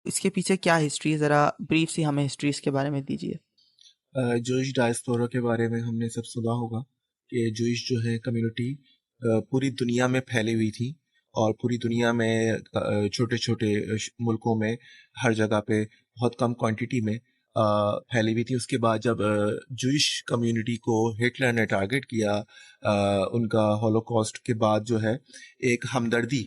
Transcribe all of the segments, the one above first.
इसके पीछे क्या हिस्ट्री है, ज़रा ब्रीफ सी हमें हिस्ट्री इसके बारे में दीजिए। जूइश डायस्पोरा के बारे में हमने सब सुना होगा कि जूइश जो है कम्युनिटी पूरी दुनिया में फैली हुई थी, और पूरी दुनिया में छोटे छोटे मुल्कों में हर जगह पे बहुत कम क्वांटिटी में फैली हुई थी। उसके बाद जब जूइश कम्युनिटी को हिटलर ने टारगेट किया, उनका हॉलोकॉस्ट के बाद जो है एक हमदर्दी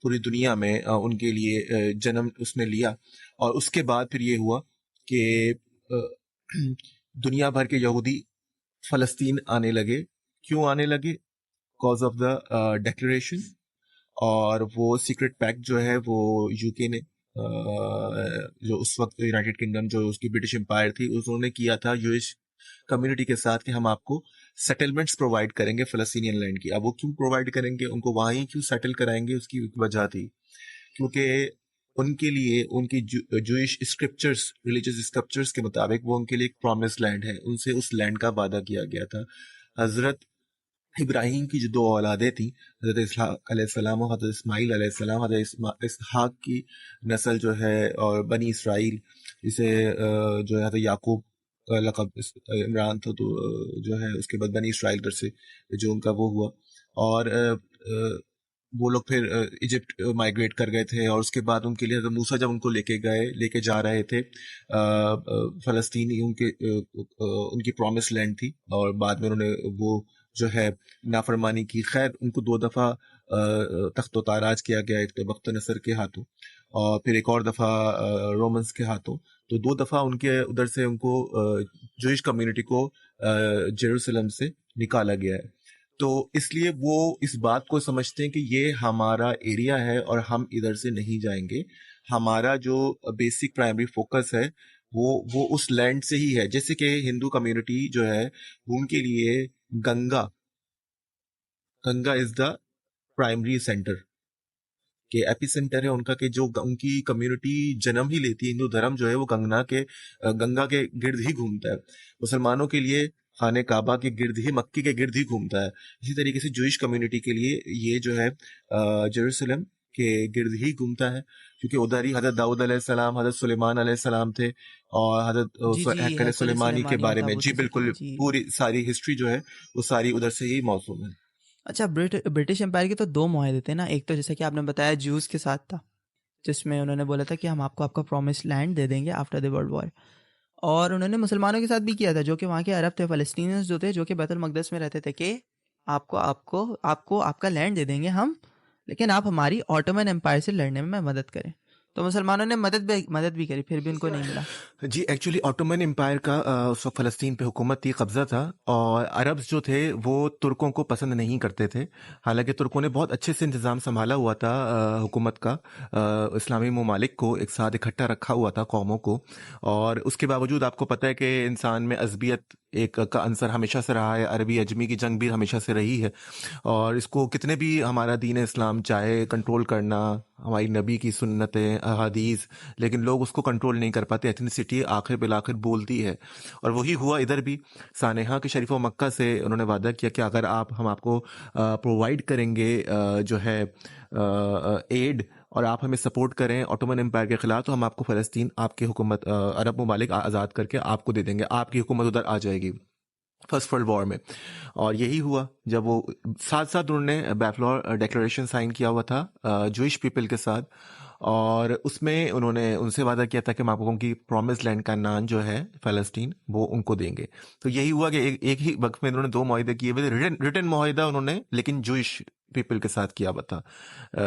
पूरी दुनिया में उनके लिए जन्म उसने लिया। और उसके बाद फिर ये हुआ कि दुनिया भर के यहूदी फ़लस्तीन आने लगे। क्यों आने लगे? बिकॉज़ ऑफ द डिक्लेरेशन, और वो सीक्रेट पैक्ट जो है वो यूके ने जो उस वक्त यूनाइटेड किंगडम जो उसकी ब्रिटिश एम्पायर थी उन्होंने किया था यूएस कम्युनिटी के साथ कि हम आपको सेटलमेंट्स प्रोवाइड करेंगे फ़लस्तीनियन लैंड की। अब वो क्यों प्रोवाइड करेंगे, उनको वहाँ ही क्यों सेटल कराएंगे, उसकी एक वजह थी। क्योंकि उनके लिए उनकी जूइश स्क्रिप्चर्स, रिलीजियस स्क्रिप्चर्स के मुताबिक वो उनके लिए एक प्रॉमिस लैंड है, उनसे उस लैंड का वादा किया गया था। हजरत इब्राहिम की जो दो औलादें थी, हजरत इसहाक अलैहिस्सलाम और हजरत इस्माईल अलैहिस्सलाम, हजरत इसहाक की नस्ल जो है और बनी इसराइल, जिसे जो है हजरत याकूब का लक़ब इमरान था, तो जो है उसके बाद बनी इसराइल कर से जो उनका वो हुआ। और वो लोग फिर इजिप्ट माइग्रेट कर गए थे, और उसके बाद उनके लिए हज़रत मूसा जब उनको लेके जा रहे थे फ़लस्तीन, उनकी प्रॉमिस लैंड थी, और बाद में उन्होंने वो जो है नाफरमानी की। खैर उनको 2 दफ़ा तख्त ताराज किया गया, एक तो बख्त नसर के हाथों और फिर एक और दफ़ा रोमन्स के हाथों। तो 2 दफ़ा उनके उधर से उनको जूइश कम्युनिटी को जेरूसलम से निकाला गया है। तो इसलिए वो इस बात को समझते हैं कि ये हमारा एरिया है और हम इधर से नहीं जाएंगे। हमारा जो बेसिक प्राइमरी फोकस है वो उस लैंड से ही है। जैसे कि हिंदू कम्युनिटी जो है उनके लिए Ganga Ganga is the primary centre के एपिसेंटर है उनका, कि जो उनकी कम्युनिटी जन्म ही लेती है। हिंदू धर्म जो है वो गंगा के गिर्द ही घूमता है। मुसलमानों के लिए खाने काबा के गिर्द ही, मक्के के गिर्द ही घूमता है। इसी तरीके से जूइश कम्युनिटी के लिए ये जो है जेरूसलम के गिर्द ही घूमता है, क्योंकि उधर ही हजरत दाऊद अलैहिस्सलाम, हजरत सुलेमान अलैहिस्सलाम थे। और जी, जी, हज़रत हैकल सुलेमानी के सुलेमानी बारे में ताबूत जी ज़िक्र, बिल्कुल जी। पूरी सारी हिस्ट्री जो है वो सारी उधर से ही मौसूम है। अच्छा, ब्रिटिश एम्पायर के तो 2 मुआहदे थे ना, एक तो जैसे कि आपने बताया ज्यूज़ के साथ था, जिसमें उन्होंने बोला था कि हम आपको आपका प्रॉमिस्ड लैंड दे देंगे आफ्टर द वर्ल्ड वॉर। और उन्होंने मुसलमानों के साथ भी किया था, जो कि वहाँ के अरब थे, फ़लस्तीनियंस जो थे, जो कि बैतुल मक़दस में रहते थे, कि आपको आपको आपको आपका लैंड दे देंगे हम, लेकिन आप हमारी ऑटोमन एम्पायर से लड़ने में मदद करें। तो मुसलमानों ने मदद भी करी, फिर भी उनको नहीं मिला। जी, एक्चुअली ऑटोमन एम्पायर का उस वक्त फ़लस्तीन पे हुकूमत थी, कब्ज़ा था, और अरब्स जो थे वो तुर्कों को पसंद नहीं करते थे। हालांकि तुर्कों ने बहुत अच्छे से इंतज़ाम संभाला हुआ था हुकूमत का, इस्लामी ममालिक को एक साथ इकट्ठा रखा हुआ था कौमों को। और उसके बावजूद आपको पता है कि इंसान में अज़बियत एक का अंसर हमेशा से रहा है। अरबी अजमी की जंग भी हमेशा से रही है, और इसको कितने भी हमारा दीन इस्लाम चाहे कंट्रोल करना, हमारी नबी की सुन्नतें अहादीस, लेकिन लोग उसको कंट्रोल नहीं कर पाते। एथनिसिटी आखिर बिलाखिर बोलती है, और वही हुआ इधर भी। सानेहा के शरीफ मक्का से उन्होंने वादा किया कि अगर हम आपको प्रोवाइड करेंगे जो है एड, और आप हमें सपोर्ट करें ऑटोमन एम्पायर के खिलाफ, तो हम आपको फ़लस्तीन, आपकी हुकूमत, अरब ममालिक आज़ाद करके आपको दे देंगे, आपकी हुकूमत उधर आ जाएगी फर्स्ट वर्ल्ड वॉर में। और यही हुआ जब वो साथ साथ उन्होंने बैफलोर डिक्लेरेशन साइन किया हुआ था जूइश पीपल के साथ, और उसमें उन्होंने उनसे वादा किया था कि हम आपको उनकी प्रॉमिस लैंड का नाम जो है फ़लस्तीन वो उनको देंगे। तो यही हुआ कि एक ही वक्त में उन्होंने 2 मुआहदे किए हुए थे। रिटन मुआहदा उन्होंने लेकिन जूइश पीपल के साथ किया हुआ था,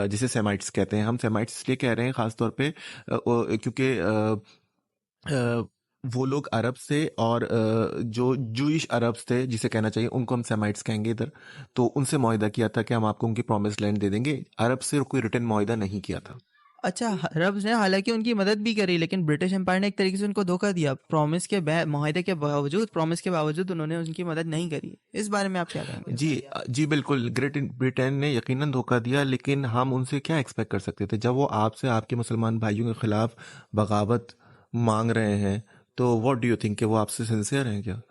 जिसे सेमाइट्स कहते हैं। हम सेमाइट्स इसलिए कह रहे हैं ख़ास तौर पे क्योंकि वो लोग अरब से, और जो जूइश अरब्स थे जिसे कहना चाहिए, उनको हम सेमाइट्स कहेंगे इधर। तो उनसे मुआहदा किया था कि हम आपको उनकी प्रॉमिस लैंड दे देंगे। अरब से कोई रिटर्न मुआहदा नहीं किया था। अच्छा, अरब्स ने हालांकि उनकी मदद भी करी, लेकिन ब्रिटिश एम्पायर ने एक तरीके से उनको धोखा दिया। मुआहदे के बावजूद, प्रॉमिस के बावजूद उन्होंने उनकी मदद नहीं करी। इस बारे में आप क्या कहेंगे? जी जी बिल्कुल, ग्रेट ब्रिटेन ने यकीनन धोखा दिया, लेकिन हम उनसे क्या एक्सपेक्ट कर सकते थे जब वो आपसे आपके मुसलमान भाइयों के खिलाफ बगावत मांग रहे हैं? तो व्हाट डू यू थिंक कि वो आपसे सिंसियर हैं क्या?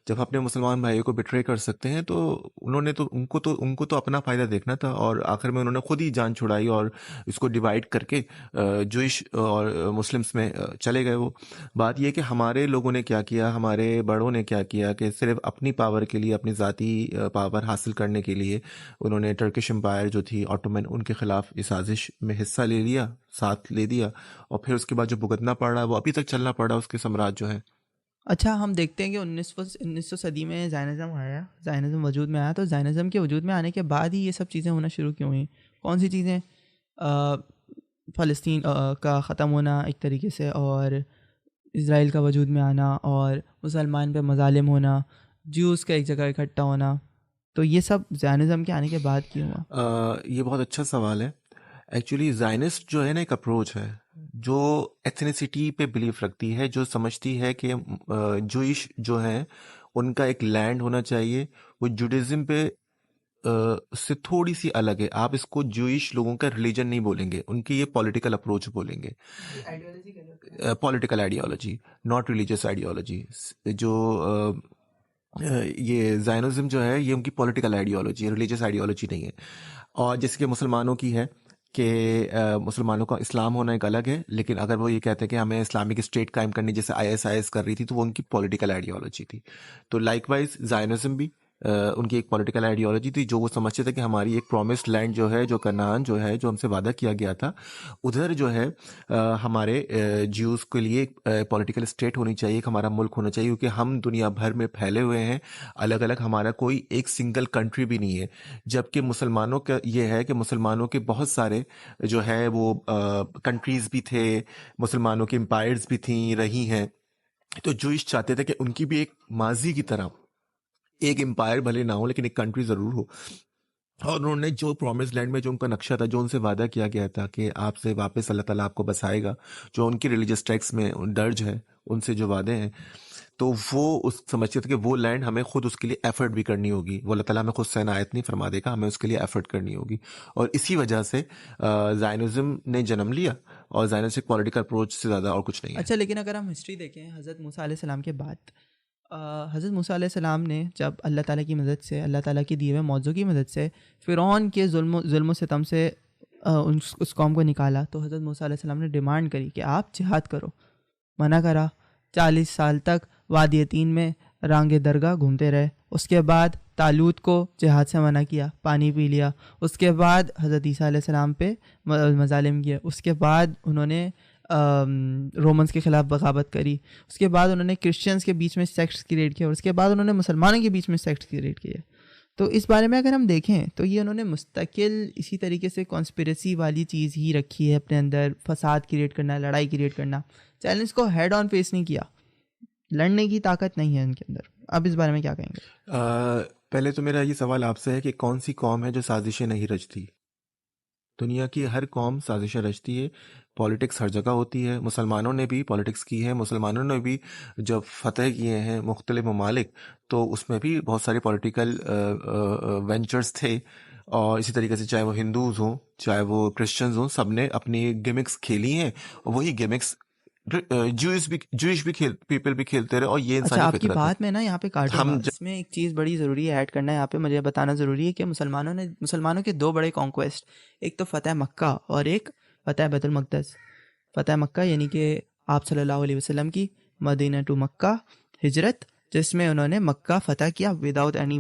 जब अपने मुसलमान भाइयों को बिट्रे कर सकते हैं, तो उनको तो अपना फ़ायदा देखना था, और आखिर में उन्होंने खुद ही जान छुड़ाई और इसको डिवाइड करके जूइश और मुस्लिम्स में चले गए वो। बात ये कि हमारे लोगों ने क्या किया, हमारे बड़ों ने क्या किया कि सिर्फ अपनी पावर के लिए, अपनी ज़ाती पावर हासिल करने के लिए उन्होंने टर्किश एम्पायर जो थी ऑटोमन, उनके ख़िलाफ़ इस साजिश में हिस्सा ले लिया, साथ ले दिया, और फिर उसके बाद जो भुगतना पड़ रहा है वो अभी तक चलना पड़ रहा है उसके साम्राज्य जो है। अच्छा, हम देखते हैं कि 1900 सदी में ज़ायनिज़्म आया, ज़ायनिज़्म वजूद में आया, तो ज़ायनिज़्म के वजूद में आने के बाद ही ये सब चीज़ें होना शुरू क्यों हुई? कौन सी चीज़ें? फ़लस्तीन का ख़त्म होना एक तरीके से, और इज़राइल का वजूद में आना, और मुसलमान पे मज़ालिम होना, ज्यूज़ का एक जगह इकट्ठा होना, तो ये सब ज़ायनिज़्म के आने के बाद क्यों हुआ? ये बहुत अच्छा सवाल है। एक्चुअली ज़ायनिस्ट जो है ना, एक अप्रोच है जो एथनिसिटी पे बिलीफ रखती है, जो समझती है कि जूइश जो है उनका एक लैंड होना चाहिए। वो जुडिज़म पे से थोड़ी सी अलग है। आप इसको जूइश लोगों का रिलीजन नहीं बोलेंगे, उनकी ये पॉलिटिकल अप्रोच बोलेंगे, political ideology, not religious ideology. जो ये ज़ायनिज़्म जो है ये उनकी पॉलिटिकल आइडियोलॉजी है, रिलीजियस आइडियोलॉजी नहीं है। और जैसे कि मुसलमानों की है कि मुसलमानों का इस्लाम होना एक अलग है, लेकिन अगर वो ये कहते हैं कि हमें इस्लामिक स्टेट कायम करनी, जैसे आईएसआईएस कर रही थी, तो वो उनकी पॉलिटिकल आइडियोलॉजी थी। तो लाइकवाइज ज़ायनिज़्म भी उनकी एक पॉलिटिकल आइडियोलॉजी थी, जो वो समझते थे कि हमारी एक प्रॉमिस्ड लैंड जो है, जो कनान जो है, जो हमसे वादा किया गया था, उधर जो है हमारे ज्यूज़ के लिए एक पॉलिटिकल स्टेट होनी चाहिए, एक हमारा मुल्क होना चाहिए, क्योंकि हम दुनिया भर में फैले हुए हैं, अलग अलग, हमारा कोई एक सिंगल कंट्री भी नहीं है। जबकि मुसलमानों का ये है कि मुसलमानों के बहुत सारे जो है वो कंट्रीज़ भी थे, मुसलमानों की एम्पायर्स भी थी रही हैं। तो जूइश चाहते थे कि उनकी भी एक माजी की तरह एक एम्पायर भले ना हो, लेकिन एक कंट्री ज़रूर हो। और उन्होंने जो प्रॉमिस लैंड में जो उनका नक्शा था, जो उनसे वादा किया गया था कि आपसे वापस अल्लाह ताला आपको बसाएगा, जो उनकी रिलीजियस टेक्स्ट में दर्ज है, उनसे जो वादे हैं, तो वो उस समझते थे कि वो लैंड हमें खुद उसके लिए एफर्ट भी करनी होगी। वो अल्लाह ताला हमें खुद से इनायत नहीं फरमा देगा, हमें उसके लिए एफर्ट करनी होगी। और इसी वजह से ज़ायनिज़्म ने जन्म लिया, और ज़ायनिस्ट एक पॉलिटिकल अप्रोच से ज़्यादा और कुछ नहीं है। अच्छा, लेकिन अगर हम हिस्ट्री देखें हज़रत मूसा अलैहि सलाम के बाद, हज़रत मूसा अलैहि सलाम ने जब अल्लाह ताला की मदद से, अल्लाह ताला की दिए हुए मौजू की मदद से फ़िरौन के जुल्म सितम से उस कौम को निकाला, तो हज़रत मूसा अलैहि सलाम ने डिमांड करी कि आप जिहाद करो। मना करा। 40 साल तक वादी तीन में रांगे दरगाह घूमते रहे। उसके बाद तालूत को जिहाद से मना किया, पानी पी लिया। उसके बाद हज़रत ईसा अलैहि सलाम पे मज़ालिम किए। उसके बाद उन्होंने रोमन्स के ख़िलाफ़ बगावत करी। उसके बाद उन्होंने क्रिश्चियंस के बीच में सेक्ट्स क्रिएट किया, और उसके बाद उन्होंने मुसलमानों के बीच में सेक्ट्स क्रिएट किए। तो इस बारे में अगर हम देखें तो ये उन्होंने मुस्तकिल इसी तरीके से कॉन्स्पिरेसी वाली चीज़ ही रखी है अपने अंदर, फसाद क्रिएट करना, लड़ाई क्रिएट करना। चैलेंज को हेड ऑन फेस नहीं किया, लड़ने की ताकत नहीं है उनके अंदर। अब इस बारे में क्या कहेंगे? पहले तो मेरा ये सवाल आपसे है कि कौन सी कौम है जो साजिशें नहीं रचती? दुनिया की हर कौम साजिशें रचती है। पॉलिटिक्स हर जगह होती है। मुसलमानों ने भी पॉलिटिक्स की है। मुसलमानों ने भी जब फतह किए हैं मुख्तलिफ ममालिक, तो उसमें भी बहुत सारे पॉलिटिकल वेंचर्स थे। और इसी तरीके से चाहे वो हिंदूज़ हों, चाहे वो क्रिश्चियंस हों, सब ने अपनी गिमिक्स खेली हैं, और वही गिमिक्स जूइश भी पीपल भी खेलते रहे, और ये अच्छा, इंसानी आपकी फितरत है। बात में ना यहाँ पे काटूंगा। हम इसमें एक चीज़ बड़ी ज़रूरी है ऐड करना, यहाँ पे मुझे बताना ज़रूरी है कि मुसलमानों के दो बड़े कॉन्क्वेस्ट, एक तो फ़तेह मक्का और एक फ़तेह बैतुल मक़दस। फ़तेह मक्का यानी कि आप सल्लल्लाहु अलैहि वसल्लम की मदीना टू मक्का हिजरत, जिसमें उन्होंने मक्का फ़तह किया विदाउट एनी